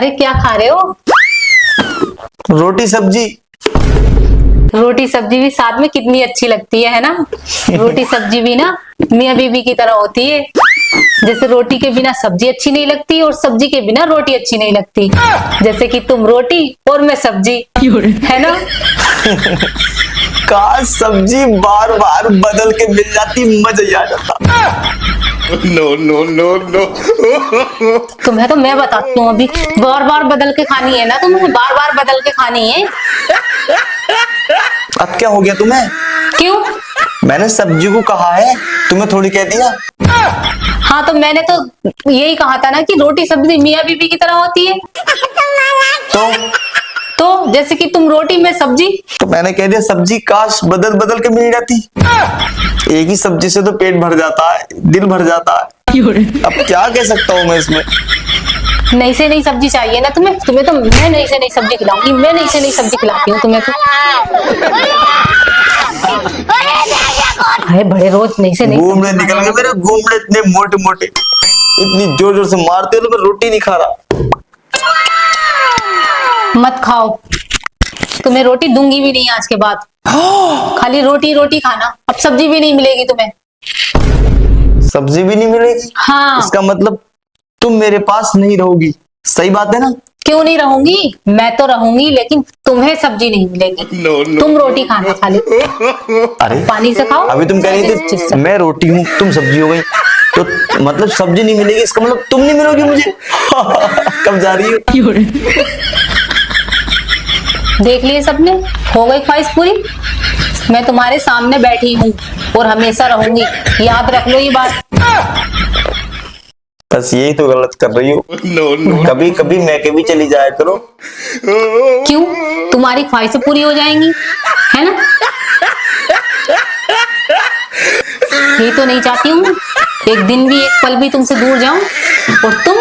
अरे क्या खा रहे हो? रोटी सब्जी। रोटी सब्जी भी साथ में कितनी अच्छी लगती है ना? रोटी सब्जी भी ना मियाँ बीवी की तरह होती है। जैसे रोटी के बिना सब्जी अच्छी नहीं लगती और सब्जी के बिना रोटी अच्छी नहीं लगती। जैसे कि तुम रोटी और मैं सब्जी, है ना? काश सब्जी बार बार बदल के मिल जाती, मजा ही आ जाता। No no no no. तुम्हें तो मैं बताती हूँ, अभी बार बार बदल के खानी है ना, तुम्हें बार बार बदल के खानी है। अब क्या हो गया तुम्हें? क्यों? मैंने सब्जी को कहा है, तुम्हें थोड़ी कह दिया। हाँ तो मैंने तो यही कहा था ना कि रोटी सब्जी मियाँ बीवी की तरह होती है। तो जैसे कि तुम रोटी में सब्जी। तो मैंने कह दिया सब्जी काश बदल बदल के मिल जाती। एक ही सब्जी से तो पेट भर जाता है, दिल भर जाता है। अब क्या कह सकता हूँ मैं इसमें? नई से नई सब्जी चाहिए ना तुम्हें तो मैं नई से नई सब्जी खिलाऊंगी। मैं नई से नई सब्जी खिलाती हूँ तुम्हें तो। अरे बड़े रोज नई से नई घूमने निकल गए मेरे, घूमने इतने मोटे मोटे, इतनी जोर जोर से मारते हो, मैं रोटी नहीं खा रहा। मत खाओ, तुम्हें रोटी दूंगी भी नहीं आज के बाद। खाली रोटी रोटी खाना, अब सब्जी भी नहीं मिलेगी तुम्हें। सब्जी भी नहीं मिलेगी? हाँ। इसका मतलब तुम मेरे पास नहीं रहोगी, सही बात है ना? क्यों नहीं रहूंगी, मैं तो रहूंगी, लेकिन तुम्हें सब्जी नहीं मिलेगी। तुम रोटी खाना खाली। अरे पानी से खाओ। अभी तुम कह रही थी मैं रोटी हूँ तुम सब्जी हो गई, तो मतलब सब्जी नहीं मिलेगी, इसका मतलब तुम नहीं मिलोगी मुझे। कब जा रही हो? देख लिए सबने, हो गई ख्वाहिश पूरी। मैं तुम्हारे सामने बैठी हूँ और हमेशा रहूंगी, याद रख लो ये बात। बस यही तो गलत कर रही हो। कभी कभी मैं के भी चली जाया करो। क्यों? तुम्हारी ख्वाहिशें पूरी हो जाएंगी, है ना? यही तो नहीं चाहती हूँ, एक दिन भी एक पल भी तुमसे दूर जाऊं। और तुम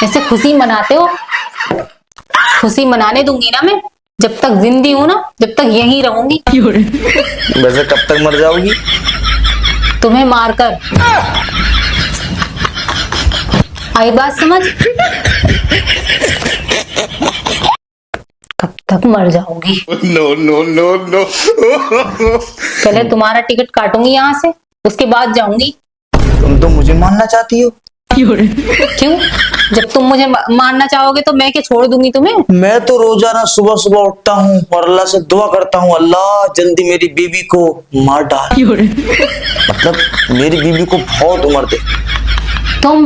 ऐसे खुशी मनाते हो, खुशी मनाने दूंगी ना मैं। जब तक जिंदी हूं ना, जब तक यहीं रहूंगी। वैसे कब तक मर जाओगी? तुम्हें मारकर। आई बात समझ? कब तक मर जाओगी? No no no no. पहले तुम्हारा टिकट काटूंगी यहाँ से, उसके बाद जाऊंगी। तुम तो मुझे मारना चाहती हो। क्यों? जब तुम मुझे मारना चाहोगे तो मैं क्या छोड़ दूंगी तुम्हें? मैं तो रोजाना सुबह सुबह उठता हूँ और अल्लाह से दुआ करता हूँ, अल्लाह जल्दी मेरी बीवी को मार डाल। मतलब मेरी बीवी को बहुत उम्र दे। तुम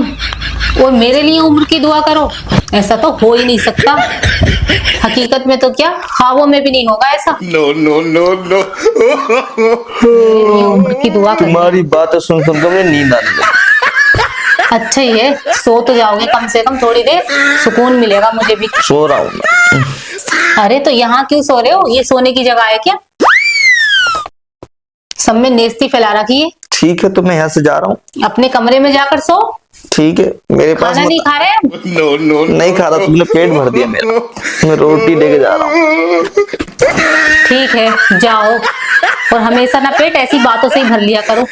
और मेरे लिए उम्र की दुआ करो, ऐसा तो हो ही नहीं सकता। हकीकत में तो क्या, ख्वाबों में भी नहीं होगा ऐसा। No no no no. उम्र की दुआ करो। तुम्हारी बातें सुन सुन कर मुझे नींद आने लगी। अच्छा ही है, सो तो जाओगे कम से कम, थोड़ी देर सुकून मिलेगा मुझे भी। सो रहा हूँ मैं। अरे तो यहाँ क्यों सो रहे हो? ये सोने की जगह है क्या? सब में नेस्ती फैला रखी है। ठीक है तो मैं यहाँ से जा रहा हूँ। अपने कमरे में जाकर सो। ठीक है, मेरे पास खाना नहीं खा रहे? No no. नहीं खा रहा, तुमने पेट भर दिया मेरा। मैं रोटी लेके जा रहा हूँ। ठीक है जाओ, और हमेशा ना पेट ऐसी बातों से ही भर लिया करो।